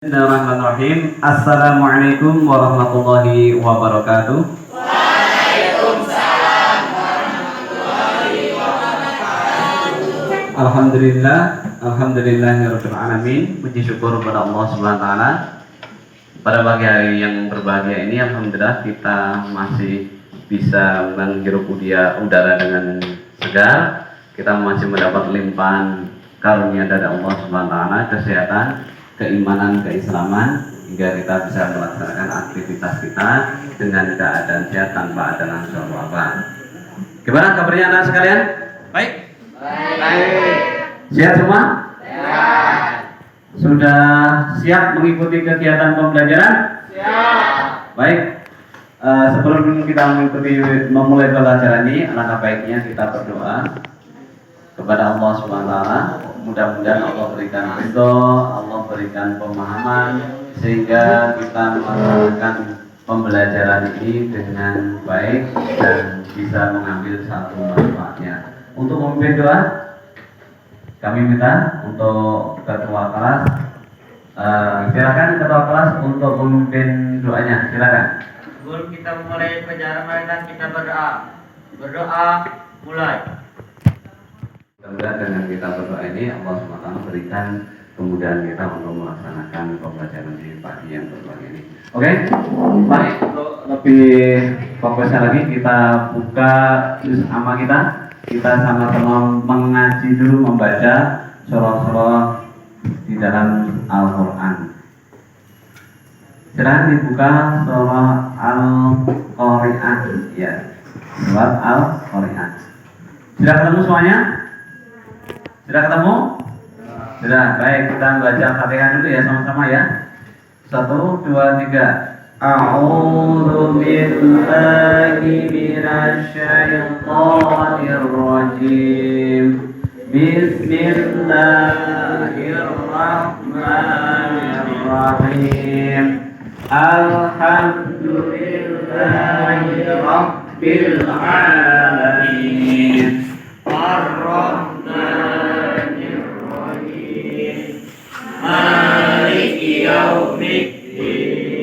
Bismillahirrahmanirrahim. Assalamualaikum warahmatullahi wabarakatuh. Waalaikumsalam warahmatullahi wabarakatuh. Alhamdulillahirabbil alamin. Puji syukur kepada Allah Subhanahu wa taala. Pada pagi hari yang berbahagia ini alhamdulillah kita masih bisa menghirup udara dengan segar. Kita masih mendapat limpahan karunia dari Allah Subhanahu wa taala, kesehatan, keimanan, keislaman, hingga kita bisa melaksanakan aktivitas kita dengan keadaan sehat tanpa ada langsung apa. Gimana kabarnya anak sekalian? Baik? Baik. Sehat semua? Sehat. Sudah siap mengikuti kegiatan pembelajaran? Siap. Baik. Sebelum kita memulai pelajaran ini, alangkah baiknya kita berdoa kepada Allah Subhanahu wa taala. Mudah-mudahan Allah berikan ridho, Allah berikan pemahaman sehingga kita melaksanakan pembelajaran ini dengan baik dan bisa mengambil satu manfaatnya. Untuk memimpin doa, kami minta untuk ketua kelas, silakan ketua kelas untuk memimpin doanya, silakan. Sebelum kita memulai pelajaran, marilah kita berdoa. Berdoa, mulai. Mudah-mudahan dengan kita berdoa ini Allah SWT berikan kemudahan kita untuk melaksanakan pembelajaran di pagi yang berbahagia ini. Oke, mari untuk lebih fokusnya lagi kita buka juz amma kita. Kita sama-sama mengaji dulu, membaca surah-surah di dalam Al-Quran. Silakan dibuka surah Al-Qari'ah, ya, surah Al-Qari'ah. Sudah ketemu semuanya? Sudah ketemu? Sudah, baik, kita baca Fatihah dulu ya sama-sama ya. 1, 2, 3. A'udzu billahi minasyaitonir rajim. Bismillahirrahmanirrahim. Alhamdulillahi rabbil alamin. Maliki yaumiddin.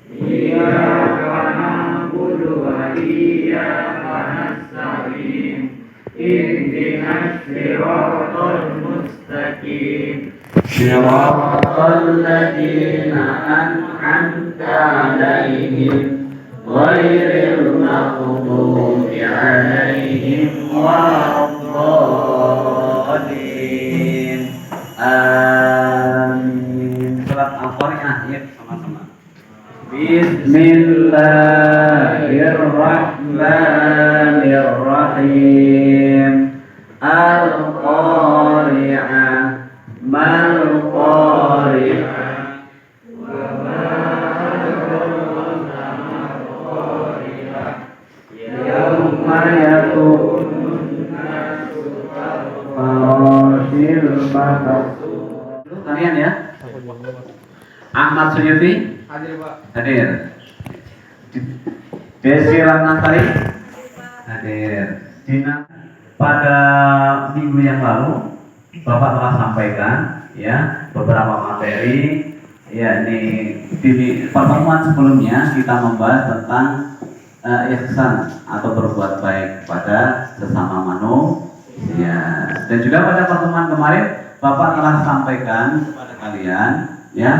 Iyyaka na'budu wa iyyaka nasta'in. Ihdinas siratal mustaqim. Siratal ladzina an'amta 'alaihim ghairil maghdubi 'alaihim waladdallin. Amin. Surat Al-Qari'ah ya sama-sama. Bismillahirrahmanirrahim. Al-Qari'ah. Mal Qari'ah. Wa ma adraka mal Qari'ah. Yauma yakunun nasu kal-farashil mabthus. Kalian ya. Ahmad Suyuti Hadir Pak. hadir. Desi Ratnasari hadir. Dina, pada minggu yang lalu Bapak telah sampaikan ya beberapa materi, yakni di pertemuan sebelumnya kita membahas tentang ihsan atau berbuat baik pada sesama manusia. Dan juga pada pertemuan kemarin Bapak telah sampaikan kepada kalian ya,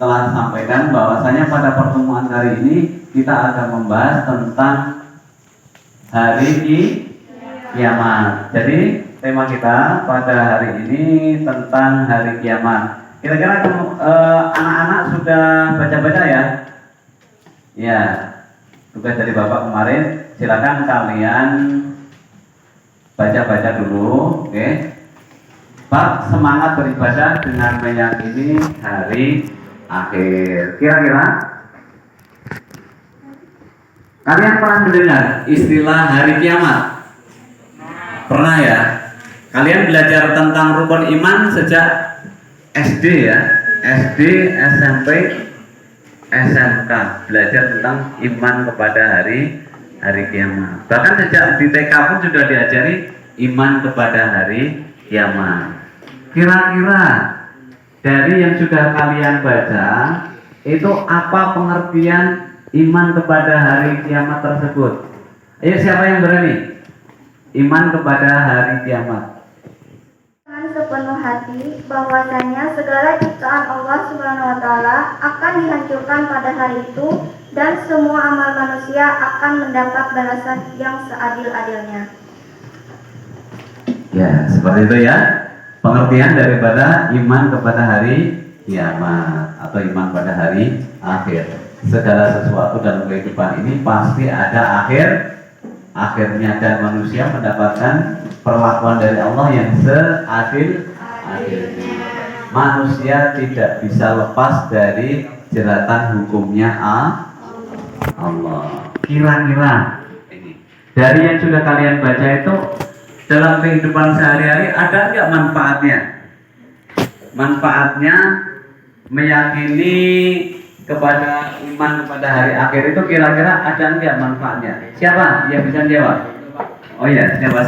telah sampaikan bahwasanya pada pertemuan hari ini kita akan membahas tentang hari kiamat. Jadi tema kita pada hari ini tentang hari kiamat. Kira-kira anak-anak sudah baca-baca ya? Ya, tugas dari Bapak kemarin, silakan kalian baca-baca dulu, oke? Pak, semangat beribadah dengan meyakini hari akhir. Kira-kira kalian pernah mendengar istilah hari kiamat? Pernah ya? Kalian belajar tentang rukun iman sejak SD ya? SD, SMP, SMK, belajar tentang iman kepada hari kiamat. Bahkan sejak di TK pun sudah diajari iman kepada hari kiamat. Kira-kira dari yang sudah kalian baca, itu apa pengertian iman kepada hari kiamat tersebut? Ayo, siapa yang berani? Iman kepada hari kiamat. Dengan sepenuh hati bahwasanya segala ciptaan Allah Subhanahu wa taala akan dihancurkan pada hari itu dan semua amal manusia akan mendapat balasan yang seadil-adilnya. Ya, seperti itu ya. Pengertian daripada iman kepada hari kiamat atau iman pada hari akhir. Segala sesuatu dalam kehidupan ini pasti ada akhirnya, dan manusia mendapatkan perlakuan dari Allah yang seadil-adilnya. Manusia tidak bisa lepas dari jeratan hukumnya Allah. Kira-kira ini dari yang sudah kalian baca itu, dalam kehidupan sehari-hari ada nggak manfaatnya? Manfaatnya meyakini kepada iman kepada hari akhir itu kira-kira ada nggak manfaatnya? Siapa yang bisa jawab? Oh ya, siapa?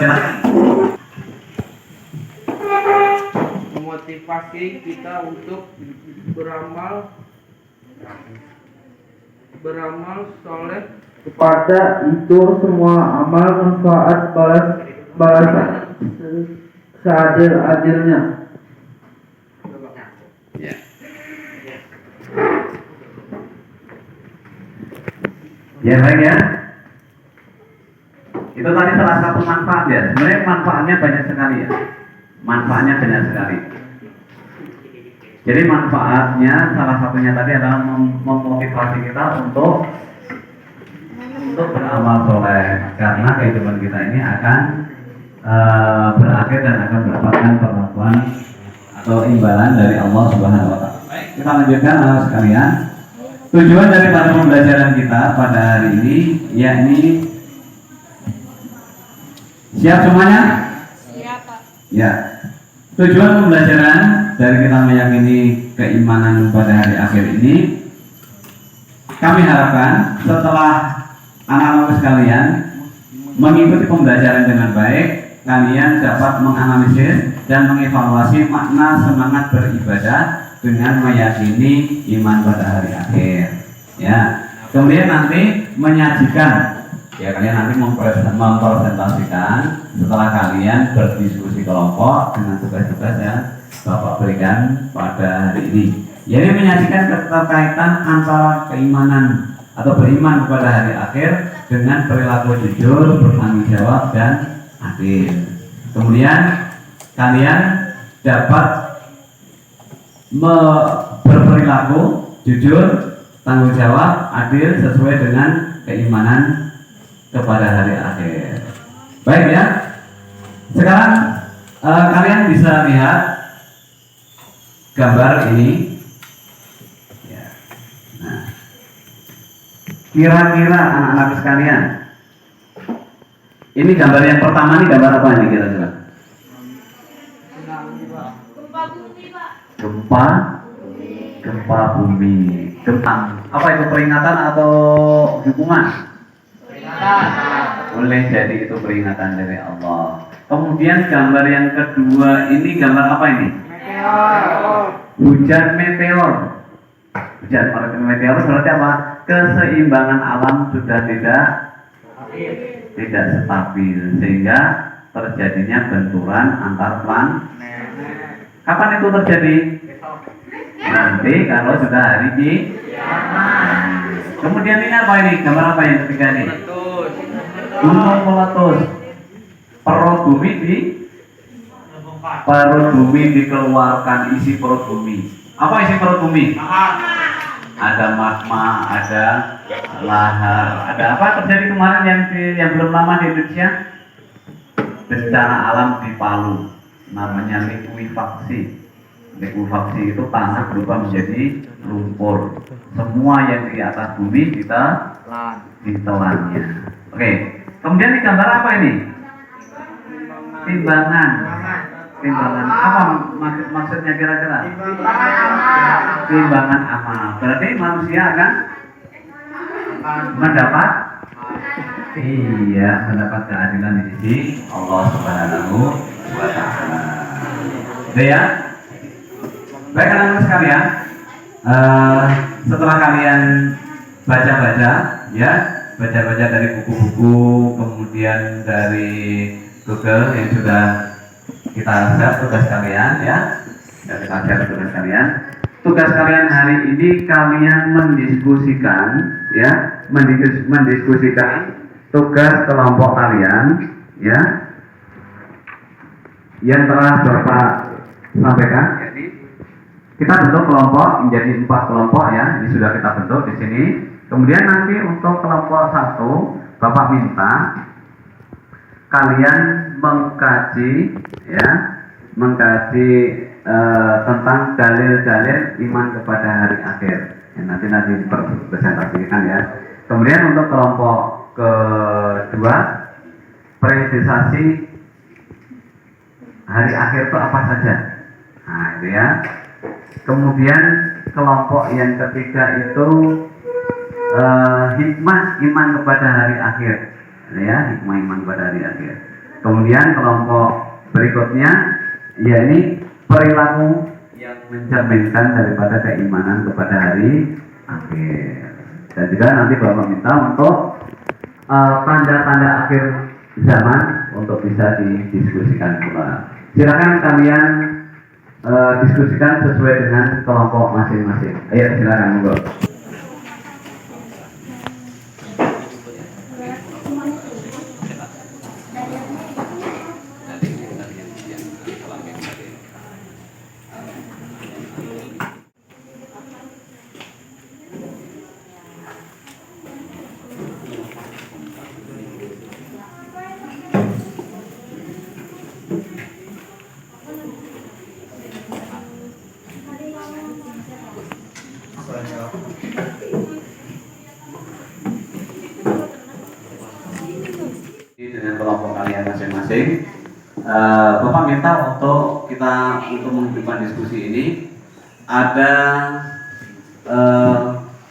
Memotivasi kita untuk beramal soleh kepada itu semua amal manfaat balasan seadil-adilnya. Ya. Ya, baik ya. Itu tadi salah satu manfaat ya. Sebenarnya manfaatnya banyak sekali ya. Manfaatnya banyak sekali. Jadi manfaatnya salah satunya tadi adalah memotivasi kita untuk beramal soleh, karena kehidupan kita ini akan berakhir dan akan mendapatkan perlakuan atau imbalan dari Allah Subhanahu wa taala. Baik, kita lanjutkan anak sekalian. Tujuan daripada pembelajaran kita pada hari ini yakni, siap semuanya? Siap, Pak. Ya. Tujuan pembelajaran dari kita meyakini keimanan pada hari akhir ini, kami harapkan setelah anak-anak sekalian mengikuti pembelajaran dengan baik, kalian dapat menganalisis dan mengevaluasi makna semangat beribadah dengan meyakini iman pada hari akhir. Ya, kemudian nanti menyajikan, ya kalian nanti mempresentasikan setelah kalian berdiskusi kelompok dengan tugas-tugas yang Bapak berikan pada hari ini. Jadi menyajikan keterkaitan antara keimanan atau beriman kepada hari akhir dengan perilaku jujur, bertanggung jawab dan adil. Kemudian kalian dapat berperilaku jujur, tanggung jawab, adil sesuai dengan keimanan kepada hari akhir. Baik ya. Sekarang kalian bisa lihat gambar ini. Ya. Nah, kira-kira anak-anak sekalian, ini gambar yang pertama, ini gambar apa ini kira-kira? Gempa bumi. Apa itu, peringatan atau hukuman? Boleh jadi itu peringatan dari Allah. Kemudian gambar yang kedua ini gambar apa ini? Hujan meteor. Hujan meteor berarti apa? Keseimbangan alam sudah tidak stabil, sehingga terjadinya benturan antar planet. Kapan itu terjadi? Nanti kalau sudah hari kiamat. Kemudian ini apa ini? Gambar apa yang ketiga ini? Gunung meletus. Perut bumi dikeluarkan isi perut bumi. Apa isi perut bumi? Ada magma, ada lahar, ada apa terjadi kemarin yang belum lama di Indonesia? Bencana alam di Palu, namanya likuifaksi. Likuifaksi itu tanah berubah menjadi lumpur. Semua yang di atas bumi kita ditelannya. Oke. Kemudian ini gambar apa ini? Timbangan. Apa maksudnya kira-kira? Timbangan amal. Berarti manusia akan mendapat keadilan di sisi Allah Subhanahu wa taala. Oke ya? Baik anak-anak sekalian, setelah kalian baca-baca, ya, baca-baca dari buku-buku, kemudian dari Google yang sudah kita share tugas kalian, ya, sudah kita share tugas kalian. Tugas kalian hari ini kalian mendiskusikan, ya, mendiskusikan tugas kelompok kalian, ya, yang telah Bapak sampaikan. Jadi kita bentuk kelompok menjadi 4 kelompok, ya, ini sudah kita bentuk di sini. Kemudian nanti untuk kelompok 1, Bapak minta kalian mengkaji, ya, mengkaji tentang dalil-dalil iman kepada hari akhir. Ya, nanti dipresentasikan, ya. Kemudian untuk kelompok kedua, periodisasi hari akhir itu apa saja. Nah, itu ya. Kemudian kelompok yang ketiga itu hikmah iman kepada hari akhir, ya, hikmah iman kepada hari akhir. Kemudian kelompok berikutnya, ya, ini perilaku yang mencerminkan daripada keimanan kepada hari akhir. Dan juga nanti Bapak minta untuk tanda-tanda akhir zaman untuk bisa didiskusikan pula. Silakan kalian diskusikan sesuai dengan kelompok masing-masing. Ayo silakan, monggo. Dengan kelompok kalian masing-masing, Bapak minta untuk menghidupkan diskusi ini ada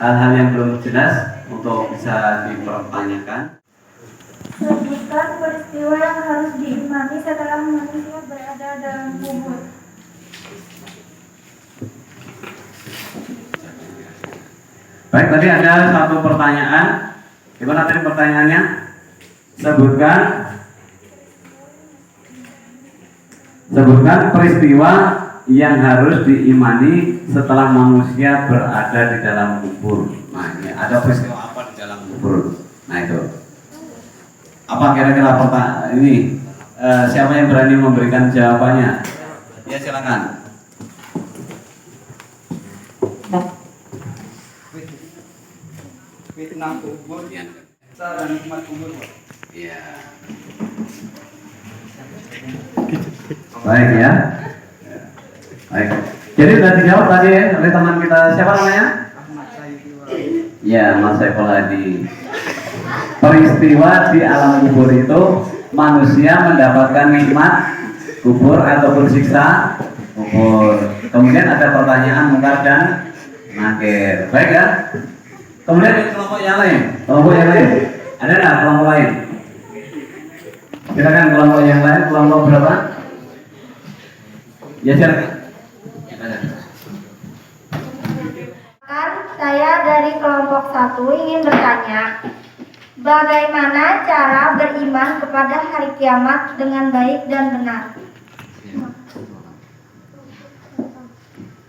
hal-hal yang belum jelas untuk bisa dipertanyakan. Sebutkan peristiwa yang harus diimani setelah manusia berada dalam kubur. Baik, tadi ada satu pertanyaan. Gimana tadi pertanyaannya? Sebutkan peristiwa yang harus diimani setelah manusia berada di dalam kubur. Nah, ini ada peristiwa apa di dalam kubur? Nah, itu. Apa kira-kira pertanyaan ini? Siapa yang berani memberikan jawabannya? Ya, silakan. Fitnah kubur, dan nikmat kubur. Iya. Baik, ya. Baik. Jadi sudah dijawab tadi, ya, oleh teman kita. Siapa namanya? Ya, Mas Saiful Hadi. Peristiwa di alam kubur itu manusia mendapatkan nikmat kubur ataupun siksa kubur. Kemudian ada pertanyaan mungkar dan nakir. Baik, ya. Kemudian kelompok yang lain. Ada nggak kelompok lain? Silakan kelompok yang lain. Kelompok berapa? Ya, silakan. Saya dari kelompok 1 ingin bertanya, bagaimana cara beriman kepada hari kiamat dengan baik dan benar?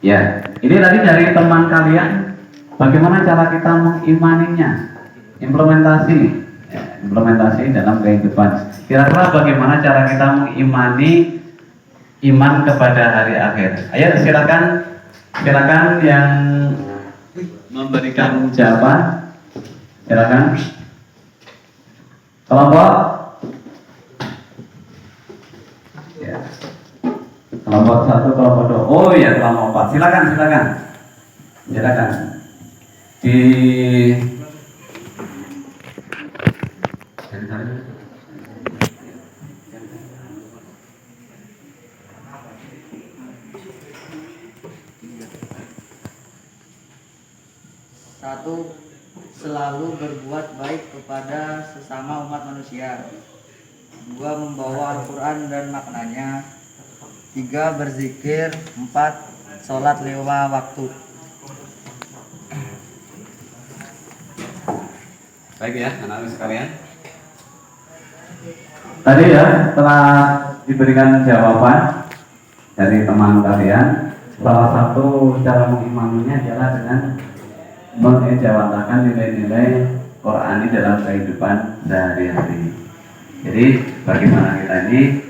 Ya, ini tadi dari teman kalian. Bagaimana cara kita mengimaninya? Implementasi dalam kehidupan. Kira-kira bagaimana cara kita mengimani iman kepada hari akhir? Ayo silakan yang memberikan jawaban. Silakan. Kelompok. Ya. Kelompok 1, kelompok 2. Oh ya, kelompok 4. Silakan. Satu, selalu berbuat baik kepada sesama umat manusia. 2, membawa Al-Quran dan maknanya. 3, berzikir. 4, sholat 5 waktu. Baik ya, anak-anak sekalian. Tadi ya setelah diberikan jawaban dari teman kalian, salah satu cara mengimaminya adalah dengan mengejawantahkan nilai-nilai Qur'ani dalam kehidupan sehari-hari. Jadi bagaimana kita ini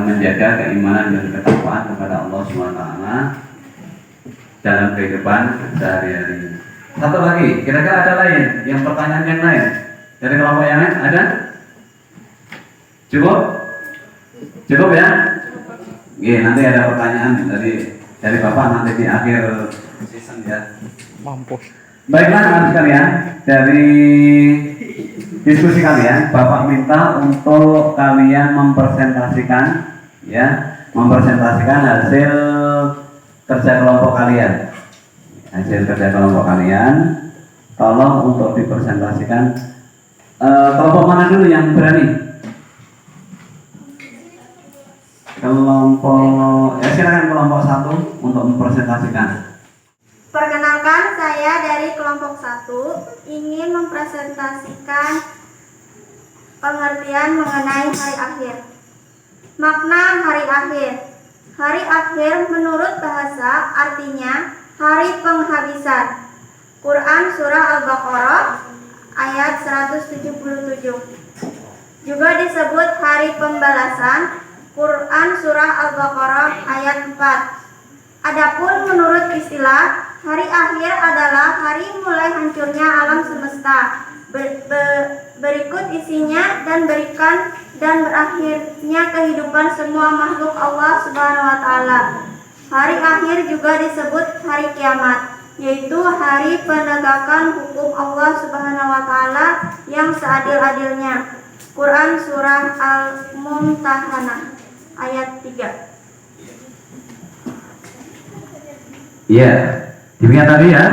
menjaga keimanan dan ketakwaan kepada Allah SWT dalam kehidupan sehari-hari. Satu lagi, kira-kira ada lain yang pertanyaan yang lain dari kelompok yang lain ada? Cukup? Cukup ya? Iya, nanti ada pertanyaan dari Bapak nanti di akhir season ya. Mampus. Baiklah teman sekalian, dari diskusi kalian, Bapak minta untuk kalian mempresentasikan hasil kerja kelompok kalian. Hasil kerja kelompok kalian, tolong untuk dipresentasikan. Kelompok mana dulu yang berani? Silakan kelompok 1 untuk mempresentasikan. Perkenalkan, saya dari kelompok 1 ingin mempresentasikan pengertian mengenai hari akhir. Makna hari akhir. Hari akhir menurut bahasa artinya hari penghabisan. Quran Surah Al-Baqarah ayat 177. Juga disebut hari pembalasan. Quran Surah Al-Baqarah ayat 4. Adapun menurut istilah, hari akhir adalah hari mulai hancurnya alam semesta, berikut isinya dan berakhirnya kehidupan semua makhluk Allah Subhanahu wa taala. Hari akhir juga disebut hari kiamat, yaitu hari penegakan hukum Allah Subhanahu wa taala yang seadil-adilnya. Quran Surah Al-Mumtahanah ayat 3. Iya, demikian tadi ya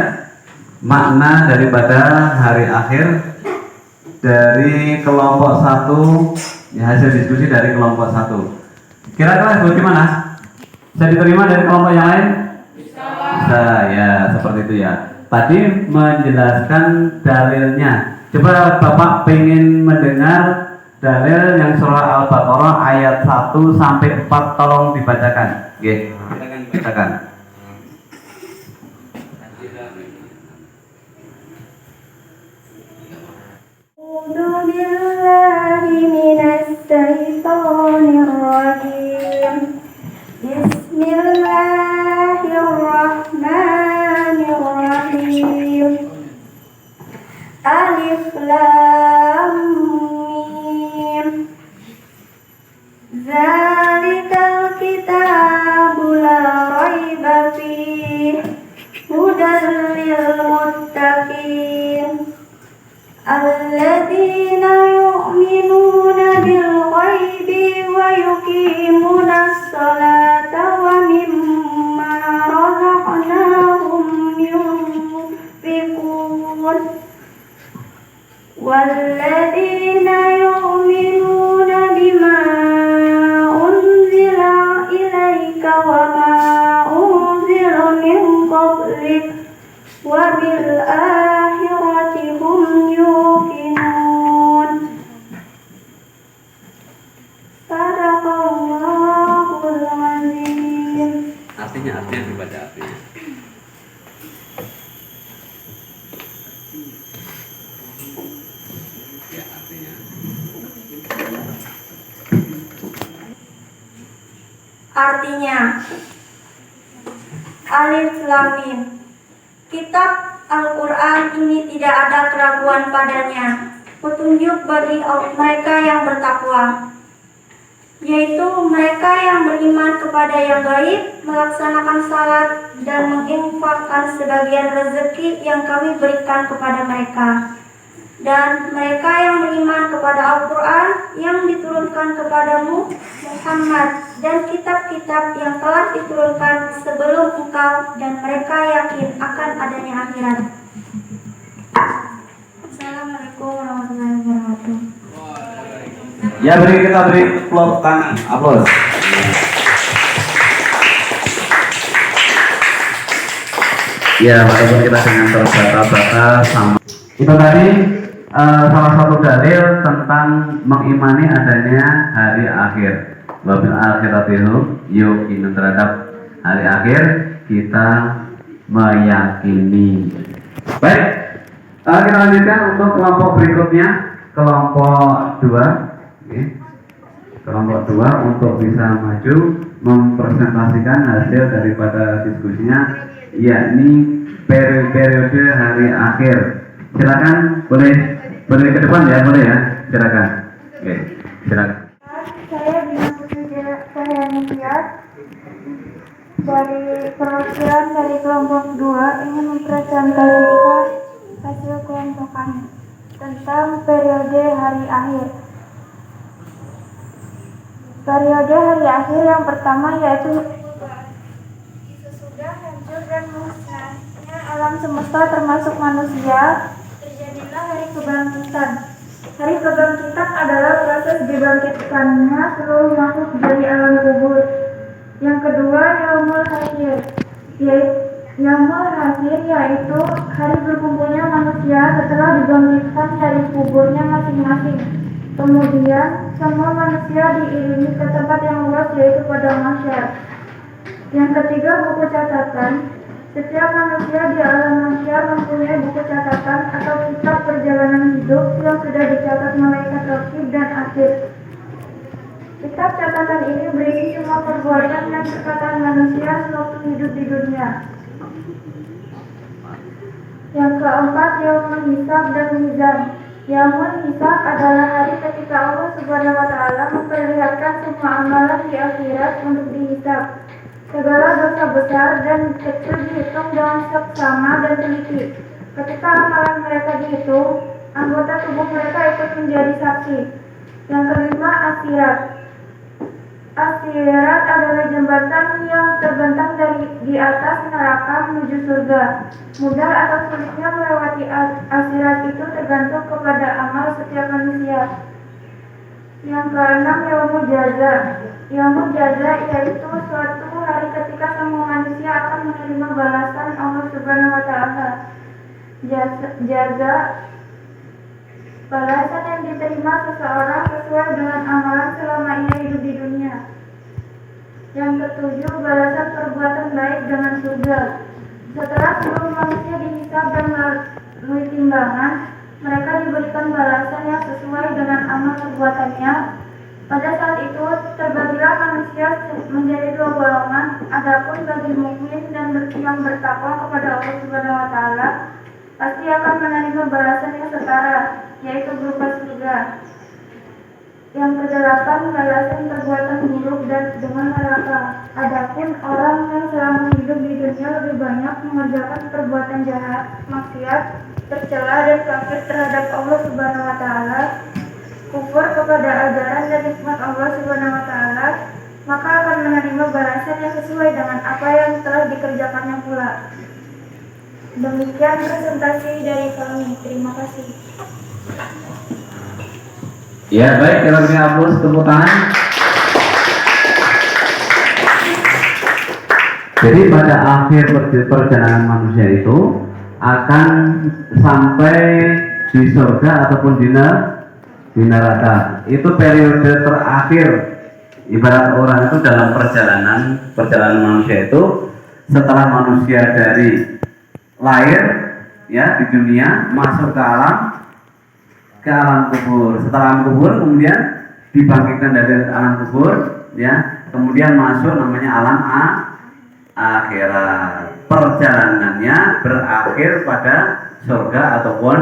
makna daripada hari akhir dari kelompok 1, ya, hasil diskusi dari kelompok 1. Kira-kira bagaimana? Bisa diterima dari kelompok yang lain? Bisa, ya seperti itu ya. Tadi menjelaskan dalilnya. Coba Bapak pengen mendengar dalil yang surah Al-Baqarah ayat 1 sampai 4 tolong dibacakan. Oke, bacakan. A'udzu billahi minasy syaithanir rajim. Bismillahirrahmanirrahim. Alif Lam Mim. Zalikal kitabu la raiba fihi hudan lil muttaqin. Alladzina yu'minuna bil ghaibi wa yuqimunas salata wa mimma razaqnahum yunfiqun. Walladzina yu'minuna bima unzila ilaika wa ma unzila min qablik wa bil akhirati hum yuqinun. Sadaqallahul azim. Artinya dibaca artinya. Ya, artinya. Artinya, Alif Lam Mim. Kitab Al-Quran ini tidak ada keraguan padanya, petunjuk bagi mereka yang bertakwa, yaitu mereka yang beriman kepada yang gaib, melaksanakan salat, dan menginfakkan sebagian rezeki yang kami berikan kepada mereka. Dan mereka yang beriman kepada Al-Quran yang diturunkan kepadamu Muhammad dan kitab-kitab yang telah diturunkan sebelum engkau, dan mereka yakin akan adanya akhirat. Assalamualaikum warahmatullahi wabarakatuh. Ya, kita beri tepuk tangan, aplaus. Ya, walaupun kita dengan terbata-bata sama. Itu tadi salah satu dalil tentang mengimani adanya hari akhir. Wabil akhiratihum yuqinun, terhadap hari akhir kita meyakini. Baik, kita lanjutkan untuk kelompok berikutnya, kelompok 2. Kelompok 2 untuk bisa maju mempresentasikan hasil daripada diskusinya, yakni periode hari akhir. Silakan, boleh ke depan ya, boleh ya, silakan. Oke, silakan. Saya Bina Putri Cahyaningtyas dari perwakilan dari kelompok 2 ingin mempresentasikan hasil kelompokan tentang periode hari akhir. Periode hari akhir yang pertama yaitu sesudah hancur dan musnahnya alam semesta termasuk manusia, terjadilah hari kebangkitan. Hari kebangkitan adalah proses dibangkitkannya seluruh makhluk dari alam kubur. Yang kedua, yaumul akhir. Yaumul akhir yaitu hari berkumpulnya manusia setelah dibangkitkan dari kuburnya masing-masing. Kemudian semua manusia diiringi ke tempat yang luas yaitu padang mahsyar. Yang ketiga, buku catatan. Setiap manusia di alam mahsyar mempunyai buku catatan atau kitab perjalanan hidup yang sudah dicatat malaikat raqib dan atid. Kitab catatan ini berisi semua perbuatan dan perkataan manusia sewaktu hidup di dunia. Yang keempat, yaumul hisab dan mizan. Yaumul hisab adalah hari ketika Allah Subhanahu wa Ta'ala memperlihatkan semua amalan di akhirat untuk dihisab. Segala dosa besar dan kecil dihitung dengan seksama dan teliti. Ketika amalan mereka dihitung, anggota tubuh mereka ikut menjadi saksi. Yang kelima, asirat. Asirat adalah jembatan yang terbentang di atas neraka menuju surga. Mudah atau sulitnya melewati asirat itu tergantung kepada amal setiap manusia. Yang keenam, yaumul jaza. Yaumul jaza yaitu suatu hari ketika semua manusia akan menerima balasan Allah Subhanahu wa Ta'ala. Jaza balasan yang diterima seseorang sesuai dengan amalan selama ia hidup di dunia. Yang ketujuh, balasan perbuatan baik dengan surga. Setelah seluruh manusia dihisab dan melalui timbangan, mereka diberikan balasan yang sesuai dengan amal perbuatannya. Pada saat itu terbagilah manusia menjadi dua golongan. Adapun bagi mukmin dan yang bertakwa kepada Allah Subhanahu wa Ta'ala pasti akan menerima balasan yang setara, yaitu berupa surga. Yang kedelapan, balasan perbuatan buruk dan dengan neraka. Adapun orang yang selama hidup di dunia lebih banyak mengerjakan perbuatan jahat, maksiat, tercela dan kafir terhadap Allah Subhanahu wa Ta'ala, kufur kepada ajaran dan nikmat Allah Subhanahu wa Ta'ala, maka akan menerima balasan yang sesuai dengan apa yang telah dikerjakannya pula. Demikian presentasi dari kami. Terima kasih. Ya, baik, kita beri aplaus, tepuk tangan. Jadi pada akhir perjalanan manusia itu akan sampai di surga ataupun di neraka. Itu periode terakhir. Ibarat orang itu dalam perjalanan manusia itu setelah manusia dari lahir ya di dunia masuk ke alam kubur. Setelah alam kubur kemudian dibangkitkan dari alam kubur ya, kemudian masuk namanya alam akhirat. Perjalanannya berakhir pada surga ataupun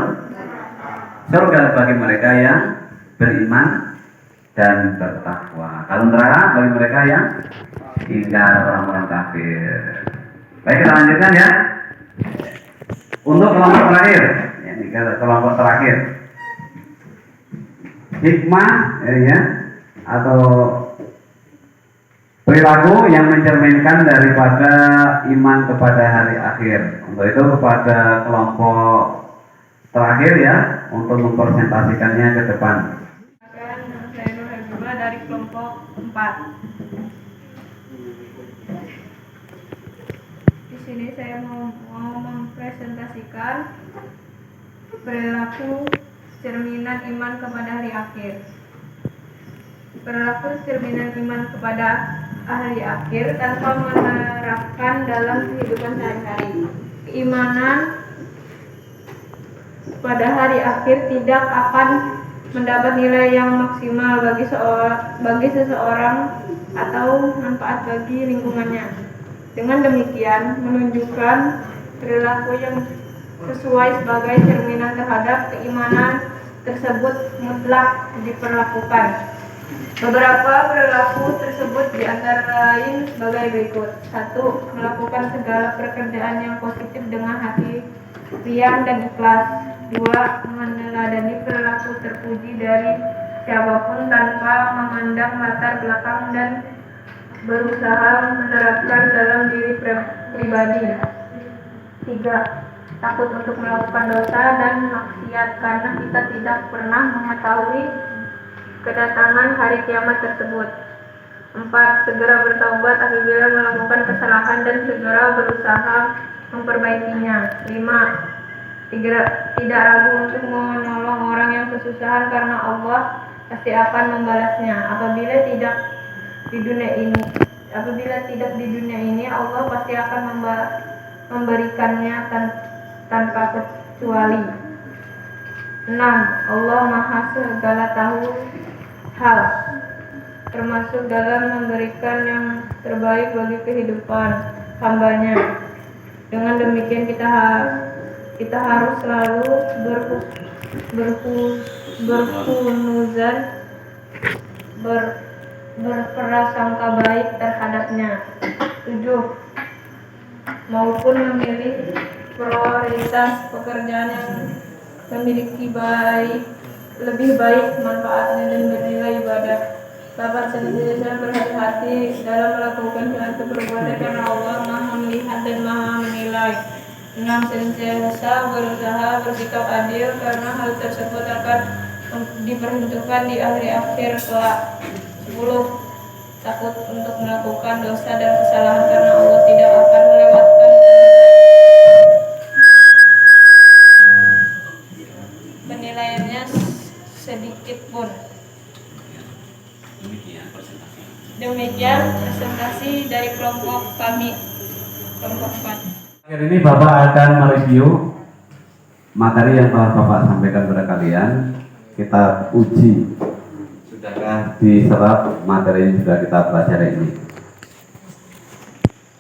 surga bagi mereka yang beriman dan bertakwa. Kalau neraka bagi mereka yang ingkar, orang-orang kafir. Baik, kita lanjutkan ya. Untuk kelompok terakhir, ini kelompok terakhir, hikmah ya, atau perilaku yang mencerminkan daripada iman kepada hari akhir. Untuk itu kepada kelompok terakhir ya, untuk mempresentasikannya ke depan. Saya Nur Habibah dari kelompok 4. sini saya mau mempresentasikan perilaku cerminan iman kepada hari akhir. Perilaku cerminan iman kepada hari akhir tanpa menerapkan dalam kehidupan sehari-hari. Keimanan pada hari akhir tidak akan mendapat nilai yang maksimal bagi seseorang atau manfaat bagi lingkungannya. Dengan demikian menunjukkan perilaku yang sesuai sebagai cerminan terhadap keimanan tersebut mutlak diperlakukan. Beberapa perilaku tersebut diantara lain sebagai berikut. 1. Melakukan segala pekerjaan yang positif dengan hati riang dan ikhlas. 2. Meneladani perilaku terpuji dari siapapun tanpa memandang latar belakang dan berusaha menerapkan dalam diri pribadi. 3. Takut untuk melakukan dosa dan maksiat karena kita tidak pernah mengetahui kedatangan hari kiamat tersebut. 4. Segera bertaubat apabila melakukan kesalahan dan segera berusaha memperbaikinya. 5. Tidak ragu untuk menolong orang yang kesusahan karena Allah pasti akan membalasnya. Apabila tidak di dunia ini Allah pasti akan memberikannya tanpa kecuali. 6. Allah Maha segala tahu hal, termasuk dalam memberikan yang terbaik bagi kehidupan hambanya. Dengan demikian kita harus selalu berhusnuzan, berprasangka baik terhadapnya. 7. Maupun memilih prioritas pekerjaan yang memiliki lebih baik manfaatnya dan bernilai ibadah. 8. Senantiasa berhati-hati dalam melakukan suatu perbuatan karena Allah Maha melihat dan Maha menilai. 6. Senantiasa berusaha bersikap adil karena hal tersebut akan diperhitungkan di akhir kelak. 10. Takut untuk melakukan dosa dan kesalahan karena Allah tidak akan melewatkan penilaiannya sedikit pun. Demikian presentasi dari kelompok kami, kelompok 4. Akhir ini Bapak akan mereview materi yang telah Bapak sampaikan kepada kalian. Kita uji, sudahkah diserap materi yang sudah kita pelajari ini.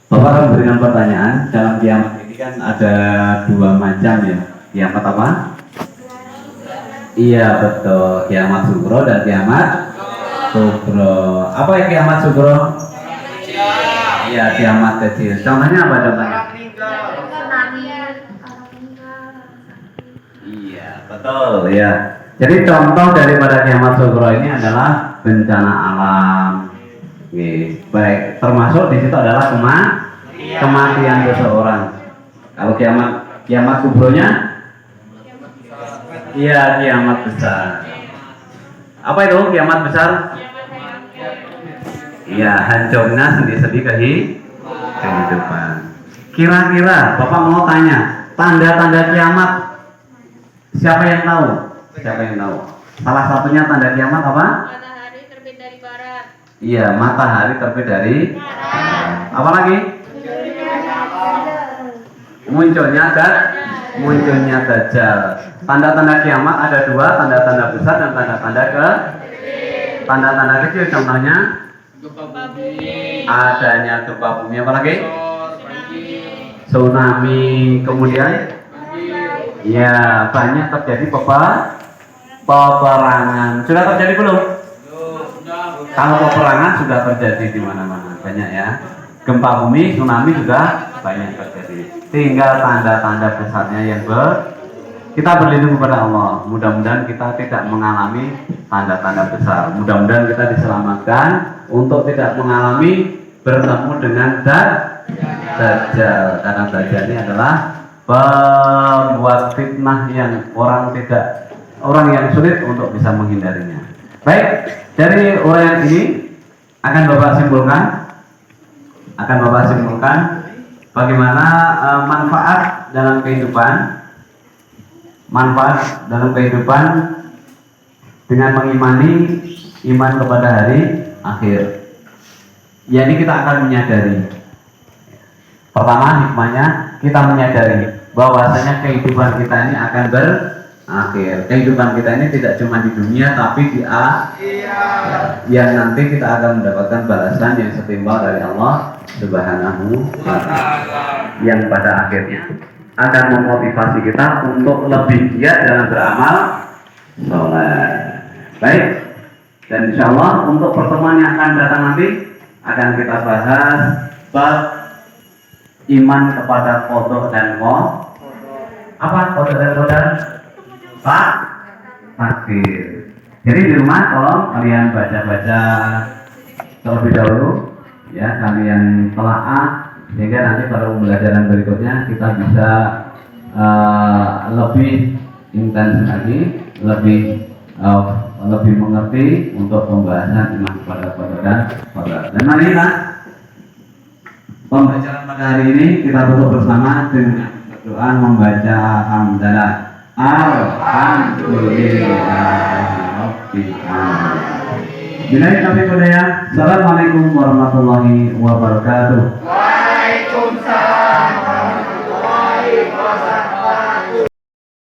Bapak akan memberikan pertanyaan. Dalam kiamat ini kan ada dua macam ya. Kiamat apa? Iya betul, kiamat sugro dan kiamat kubro. Apa ya kiamat sugro? Iya, kiamat kecil. Contohnya apa contohnya? Iya, betul ya. Jadi contoh daripada kiamat sugro ini adalah bencana alam. Oke, baik, termasuk di situ adalah kematian seseorang. Kalau kiamat kubronya? Iya, kiamat besar. Apa itu kiamat besar? Iya, hancurnya sendi-sendi kehidupan. Kira-kira Bapak mau tanya, tanda-tanda kiamat siapa yang tahu? Siapa yang tahu? Salah satunya tanda kiamat apa? Matahari terbit dari barat. Iya, matahari terbit dari barat. Apa lagi? Munculnya Dajjal. Tanda-tanda kiamat ada dua, tanda-tanda besar dan tanda-tanda kecil. Contohnya adanya gempa bumi, apa lagi? Tsunami, kemudian ya banyak terjadi peperangan. Sudah terjadi belum? Kalau peperangan sudah terjadi di mana-mana, banyak ya. Gempa bumi, tsunami juga banyak terjadi. Tinggal tanda-tanda besarnya yang kita berlindung kepada Allah. Mudah-mudahan kita tidak mengalami tanda-tanda besar. Mudah-mudahan kita diselamatkan untuk tidak mengalami bertemu dengan Dajjal. Karena Dajjal ini adalah pembuat fitnah yang orang yang sulit untuk bisa menghindarinya. Baik, dari uraian ini akan Bapak simpulkan bagaimana manfaat dalam kehidupan dengan mengimani iman kepada hari akhir. Ya, ini kita akan menyadari. Pertama, hikmahnya kita menyadari bahwasanya kehidupan kita ini akan berakhir. Kehidupan kita ini tidak cuma di dunia, tapi di akhirat. Yang nanti kita akan mendapatkan balasan yang setimpal dari Allah Subhanahu wa Ta'ala, yang pada akhirnya akan memotivasi kita untuk lebih giat dalam beramal soleh. Baik, dan insya Allah untuk pertemuan yang akan datang nanti akan kita bahas bab iman kepada qada dan qadar. Apa qada dan qadar? Takdir. Jadi di rumah tolong kalian baca-baca terlebih dahulu, ya, kalian telaah sehingga nanti pada pembelajaran berikutnya kita bisa lebih intens lagi, lebih mengerti untuk pembahasan iman kepada qada dan qadar. Dan marilah pembacaan pada hari ini kita tutup bersama dengan berdoa membaca hamdalah. Alhamdulillahirabbil alamin. Billahi taufiq wal hidayah. Assalamualaikum warahmatullahi wabarakatuh. Waalaikumsalam warahmatullahi wabarakatuh.